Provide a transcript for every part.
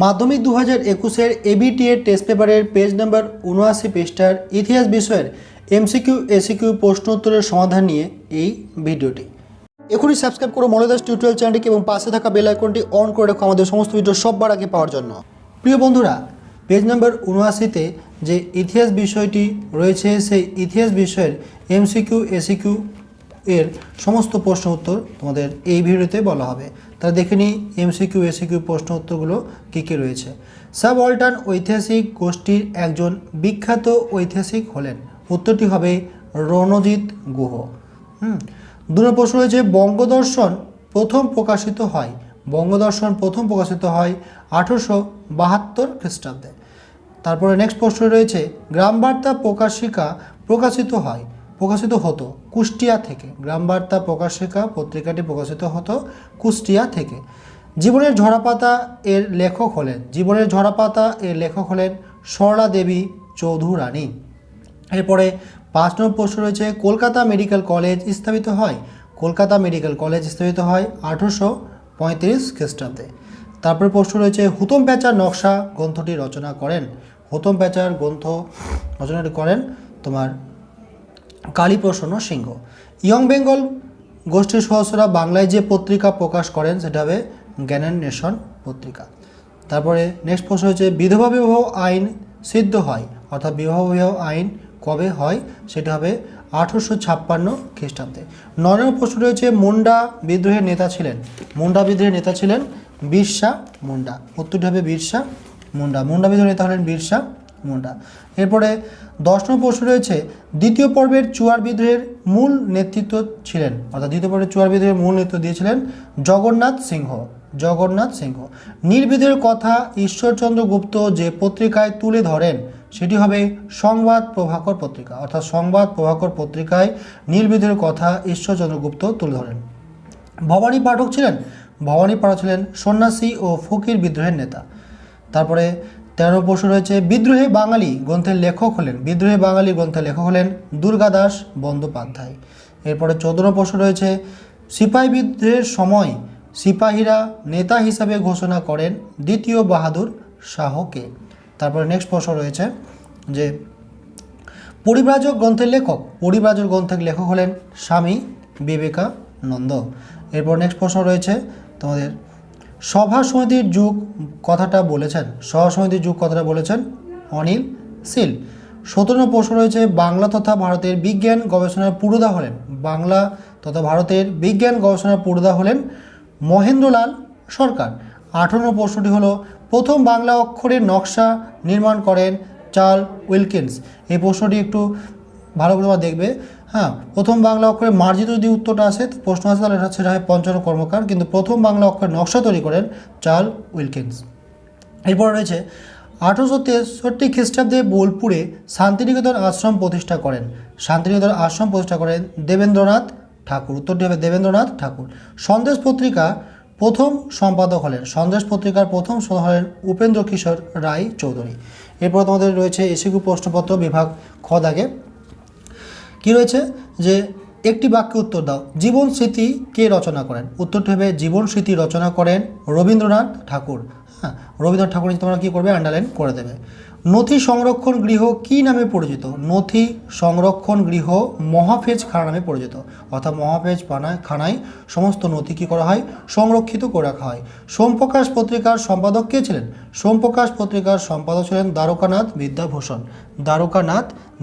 মাধ্যমিক 2021-এর ABTA test পেপারের page number 79 পৃষ্ঠার ইতিহাস বিষয়ের এমসিকিউ এসিকিউ প্রশ্ন উত্তরের সমাধান নিয়ে এই ভিডিওটি। এখনই সাবস্ক্রাইব করো মনোদাস টিউটোরিয়াল চ্যানেলটিকে এবং পাশে থাকা বেল আইকনটি অন করে রাখো আমাদের সমস্ত ভিডিও সববার আগে পাওয়ার জন্য। প্রিয় বন্ধুরা, পেজ নাম্বার 79-তে যে ইতিহাস বিষয়টি রয়েছে সেই ইতিহাস বিষয়ের এমসিকিউ এসিকিউ এর সমস্ত প্রশ্ন উত্তর তোমাদের এই ভিডিওতে বলা হবে। তাহলে দেখে নিই এমসিকিউ এসিকিউ প্রশ্ন উত্তরগুলো কী কী রয়েছে। সাবঅল্টার্ন ঐতিহাসিক গোষ্ঠীর একজন বিখ্যাত ঐতিহাসিক হলেন। উত্তরটি হবে রণজিৎ গুহ। 2 নম্বর প্রশ্ন রয়েছে বঙ্গদর্শন প্রথম প্রকাশিত হয়। বঙ্গদর্শন প্রথম প্রকাশিত হয় 1872 খ্রিস্টাব্দে। তারপরে নেক্সট প্রশ্ন রয়েছে গ্রামবার্তা প্রকাশিকা প্রকাশিত হতো কুষ্টিয়া থেকে। গ্রামবার্তা প্রকাশিকা পত্রিকাটি প্রকাশিত হতো কুষ্টিয়া থেকে। জীবনের ঝরাপাতা এর লেখক হলেন সরলা দেবী চৌধুরানী। এরপরে 5 নম্বর প্রশ্ন রয়েছে কলকাতা মেডিকেল কলেজ স্থাপিত হয়। কলকাতা মেডিকেল কলেজ স্থাপিত হয় 1835 খ্রিস্টাব্দে। তারপরে প্রশ্ন রয়েছে হুতম প্যাঁচার নকশা গ্রন্থটি রচনা করেন। হুতম প্যাঁচার গ্রন্থ রচনাটি করেন তোমার কালীপ্রসন্ন সিংহ। ইয়ং বেঙ্গল গোষ্ঠীর সদস্যরা বাংলায় যে পত্রিকা প্রকাশ করেন সেটা হবে জ্ঞানের নেশন পত্রিকা। তারপরে নেক্সট প্রশ্ন হচ্ছে বিধবা বিবাহ আইন সিদ্ধ হয়, অর্থাৎ বিবাহ আইন কবে হয় সেটা হবে 1856 খ্রিস্টাব্দে। 9 নম্বর প্রশ্ন রয়েছে মুন্ডা বিদ্রোহের নেতা ছিলেন বিরসা মুন্ডা। উত্তরটি হবে বিরসা মুন্ডা। মুন্ডা বিদ্রোহের নেতা হলেন বিরসা মুন্ডা। এরপরে 10 নম্বর প্রশ্ন রয়েছে দ্বিতীয় পর্বের চুয়ার বিদ্রোহের মূল নেতৃত্ব ছিলেন, অর্থাৎ দ্বিতীয় পর্বের চুয়ার বিদ্রোহের মূল নেতৃত্ব দিয়েছিলেন জগন্নাথ সিংহ। নীল বিদ্রোহের কথা ঈশ্বরচন্দ্র গুপ্ত যে পত্রিকায় তুলে ধরেন সেটি হবে সংবাদ প্রভাকর পত্রিকা, অর্থাৎ সংবাদ প্রভাকর পত্রিকায় নীল বিদ্রোহের কথা ঈশ্বরচন্দ্র গুপ্ত তুলে ধরেন। ভবানী পাঠক ছিলেন সন্ন্যাসী ও ফকির বিদ্রোহের নেতা। তারপরে 13 প্রশ্ন রয়েছে বিদ্রোহে বাঙালি গ্রন্থের লেখক হলেন দুর্গাদাস বন্দ্যোপাধ্যায়। এরপরে 14 প্রশ্ন রয়েছে সিপাহী বিদ্রোহের সময় সিপাহীরা নেতা হিসাবে ঘোষণা করেন দ্বিতীয় বাহাদুর শাহকে। তারপরে নেক্সট প্রশ্ন রয়েছে যে পরিব্রাজক গ্রন্থের লেখক হলেন স্বামী বিবেকানন্দ। এরপর নেক্সট প্রশ্ন রয়েছে তোমাদের সভা সমিতির যুগ কথাটা বলেছেন অনিল শীল। 17 প্রশ্ন রয়েছে বাংলা তথা ভারতের বিজ্ঞান গবেষণার পুরোধা হলেন মহেন্দ্রলাল সরকার। 18 প্রশ্নটি হলো প্রথম বাংলা অক্ষরের নকশা নির্মাণ করেন চার্লস উইলকিন্স। এই প্রশ্নটি একটু ভালো করে দেখবে। প্রথম বাংলা অক্ষরের মার্জিত যদি উত্তরটা আসে প্রশ্ন আসে তাহলে সেটা হয় পঞ্চানন কর্মকার, কিন্তু প্রথম বাংলা অক্ষরের নকশা তৈরি করেন চার্লস উইলকিন্স। এরপর রয়েছে 1863 খ্রিস্টাব্দে বোলপুরে শান্তিনিকেতন আশ্রম প্রতিষ্ঠা করেন দেবেন্দ্রনাথ ঠাকুর। উত্তরটি হবে দেবেন্দ্রনাথ ঠাকুর। সন্দেশ পত্রিকার প্রথম সম্পাদক হলেন উপেন্দ্র কিশোর রায় চৌধুরী। এরপর তোমাদের রয়েছে এসিকিউ প্রশ্নপত্র বিভাগ খ দাগে কি রয়েছে যে একটি বাক্যে উত্তর দাও জীবন স্মৃতি কে রচনা করেন। উত্তরটি হবে জীবন স্মৃতি রচনা করেন রবীন্দ্রনাথ ঠাকুর। রবীন্দ্রনাথ ঠাকুর তোমরা কী করবে আন্ডারলাইন করে দেবে। নথি সংরক্ষণ গৃহ কী নামে পরিচিত। নথি সংরক্ষণ গৃহ মহাফেজ খানা নামে পরিচিত, অর্থাৎ মহাফেজ খানায় সমস্ত নথি কী করা হয় সংরক্ষিত করে রাখা হয়। সোমপ্রকাশ পত্রিকার সম্পাদক কে ছিলেন। সোমপ্রকাশ পত্রিকার সম্পাদক ছিলেন দ্বারকানাথ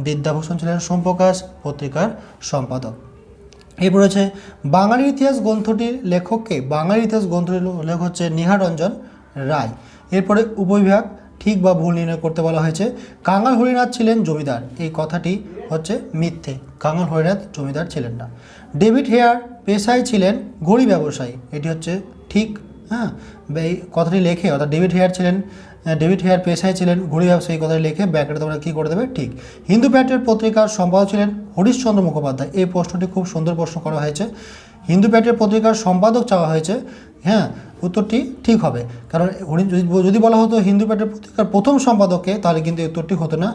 বিদ্যাভূষণ ছিলেন সোমপ্রকাশ পত্রিকার সম্পাদক। এরপর রয়েছে বাঙালির ইতিহাস গ্রন্থটির লেখককে। বাঙালির ইতিহাস গ্রন্থটির লেখক হচ্ছে নিহারঞ্জন রায়। এরপরে উপবিভাগ ঠিক বা ভুল নির্ণয় করতে বলা হয়েছে কাঙাল হরিনাথ ছিলেন জমিদার। এই কথাটি হচ্ছে মিথ্যে, কাঙাল হরিনাথ জমিদার ছিলেন না। ডেভিড হেয়ার পেশায় ছিলেন ঘড়ি ব্যবসায়ী, এটি হচ্ছে ঠিক। এই কথাটি লেখে অর্থাৎ ডেভিড হেয়ার পেশায় ছিলেন ঘড়ি ব্যবসায়ী কথাটি লেখে ব্যাকেটে তোমরা কী করে দেবে ঠিক। হিন্দু প্যাট্রিয়ট পত্রিকার সম্পাদক ছিলেন হরিশচন্দ্র মুখোপাধ্যায়। এই প্রশ্নটি খুব সুন্দর প্রশ্ন করা হয়েছে। হিন্দু প্যাট্রিয়ট পত্রিকার সম্পাদক চাওয়া হয়েছে, উত্তরটি ঠিক হবে, কারণ যদি বলা হতো হিন্দু প্যাট্রিয়ট পত্রিকার প্রথম সম্পাদককে তাহলে কিন্তু উত্তরটি হতো না,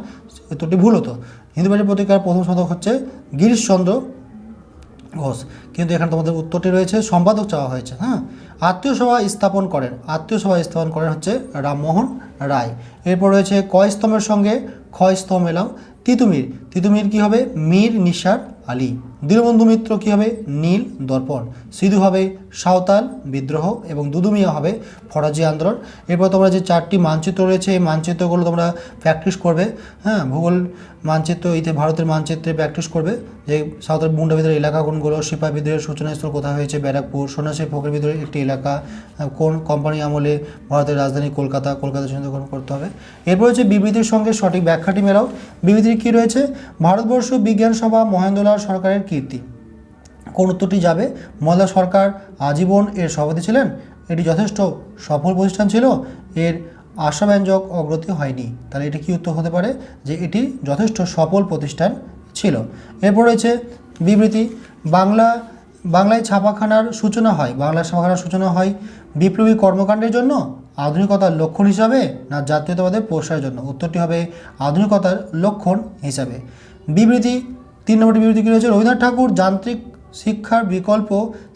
উত্তরটি ভুল হতো। হিন্দু প্যাট্রিয়ট পত্রিকার প্রথম সম্পাদক হচ্ছে গিরিশচন্দ্র ঘোষ, কিন্তু এখানে তোমাদের উত্তরটি রয়েছে সম্পাদক চাওয়া হয়েছে। হ্যাঁ, আত্মীয় সভা স্থাপন করেন হচ্ছে রামমোহন রায়। এরপর রয়েছে ক স্তম্ভের সঙ্গে খ স্তম্ভ এলাম। তিতুমির কী হবে? মীর নিসার আলী। দীনবন্ধু মিত্র কী হবে? নীল দর্পণ। সিধু হবে সাঁওতাল বিদ্রোহ এবং দুদুমিয়া হবে ফরাজি আন্দোলন। এরপর তোমরা যে 4টি মানচিত্র রয়েছে এই মানচিত্রগুলো তোমরা প্র্যাকটিস করবে। হ্যাঁ, ভূগোল মানচিত্র ভারতের মানচিত্রে প্র্যাকটিস করবে যে সাঁওতাল মুন্ডা বিদ্রোহের এলাকা কোনগুলো, সিপাহী বিদ্রোহের সূচনাস্থল কোথায় হয়েছে, ব্যারাকপুর, সন্ন্যাসী ফকির বিদ্রোহের একটি এলাকা, কোন কোম্পানি আমলে ভারতের রাজধানী কলকাতা চিহ্নিতকরণ করতে হবে। এরপর হচ্ছে বিবৃতির সঙ্গে সঠিক ব্যাখ্যাটি মেলাও। বিবৃতির কী রয়েছে? ভারতবর্ষ বিজ্ঞান সভা মহেন্দ্রলাল সরকারের কীর্তি। কোন উত্তরটি যাবে? মহেন্দ্রলাল সরকার আজীবন এর সভাপতি ছিলেন, এটি যথেষ্ট সফল প্রতিষ্ঠান ছিল, এর আশাব্যঞ্জক অগ্রগতি হয়নি। তাহলে এটি কি উত্তর হতে পারে? যে এটি যথেষ্ট সফল প্রতিষ্ঠান ছিল। এরপর রয়েছে বিবৃতি। বাংলায় ছাপাখানার সূচনা হয় বিপ্লবী কর্মকাণ্ডের জন্য, আধুনিকতার লক্ষণ হিসাবে, না জাতীয়তাবাদের প্রসারের জন্য? উত্তরটি হবে আধুনিকতার লক্ষণ হিসাবে। বিবৃতি 3 নম্বরটি বিবৃতি কী রয়েছে? রবীন্দ্রনাথ ঠাকুর যান্ত্রিক শিক্ষার বিকল্প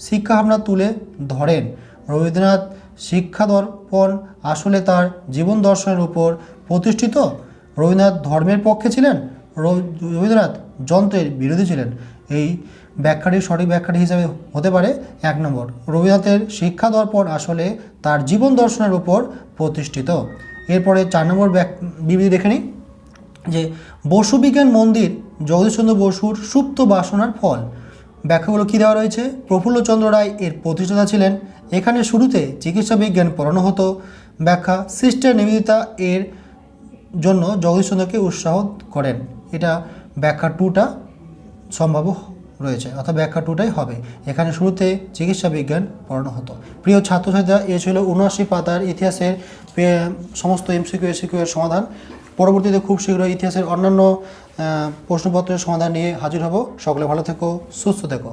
শিক্ষা ভাবনা তুলে ধরেন। রবীন্দ্রনাথ শিক্ষা দর্পণ আসলে তার জীবন দর্শনের উপর প্রতিষ্ঠিত। রবীন্দ্রনাথ ধর্মের পক্ষে ছিলেন, রবীন্দ্রনাথ যন্ত্রের বিরোধী ছিলেন। এই সঠিক ব্যাখ্যাটি হিসাবে হতে পারে 1 নম্বর, রবীন্দ্রনাথের শিক্ষা দর্পণ আসলে তার জীবন দর্শনের উপর প্রতিষ্ঠিত। এরপরে 4 নম্বর বিবৃতি দেখে নিই যে বসু বিজ্ঞান মন্দির জগদীশচন্দ্র বসুর সুপ্ত বাসনার ফল। ব্যাখ্যাগুলো কী দেওয়া রয়েছে? প্রফুল্লচন্দ্র রায় এর প্রতিষ্ঠাতা ছিলেন। এখানে শুরুতে চিকিৎসা বিজ্ঞান পড়ানো হতো। ব্যাখ্যা সিস্টার নিবেদিতা এর জন্য জগদীশচন্দ্রকে উৎসাহ করেন। এটা ব্যাখ্যা 2টা সম্ভাব্য রয়েছে, অর্থাৎ ব্যাখ্যা 2টাই হবে। এখানে শুরুতে চিকিৎসা বিজ্ঞান পড়ানো হতো। প্রিয় ছাত্রছাত্রীরা, এ ছিল 79 পাতার ইতিহাসের সমস্ত MCQ SCQ এর সমাধান। পরবর্তীতে খুব শীঘ্রই ইতিহাসের অন্যান্য প্রশ্নপত্রের সমাধান নিয়ে হাজির হব। সকলে ভালো থেকো, সুস্থ থেকো।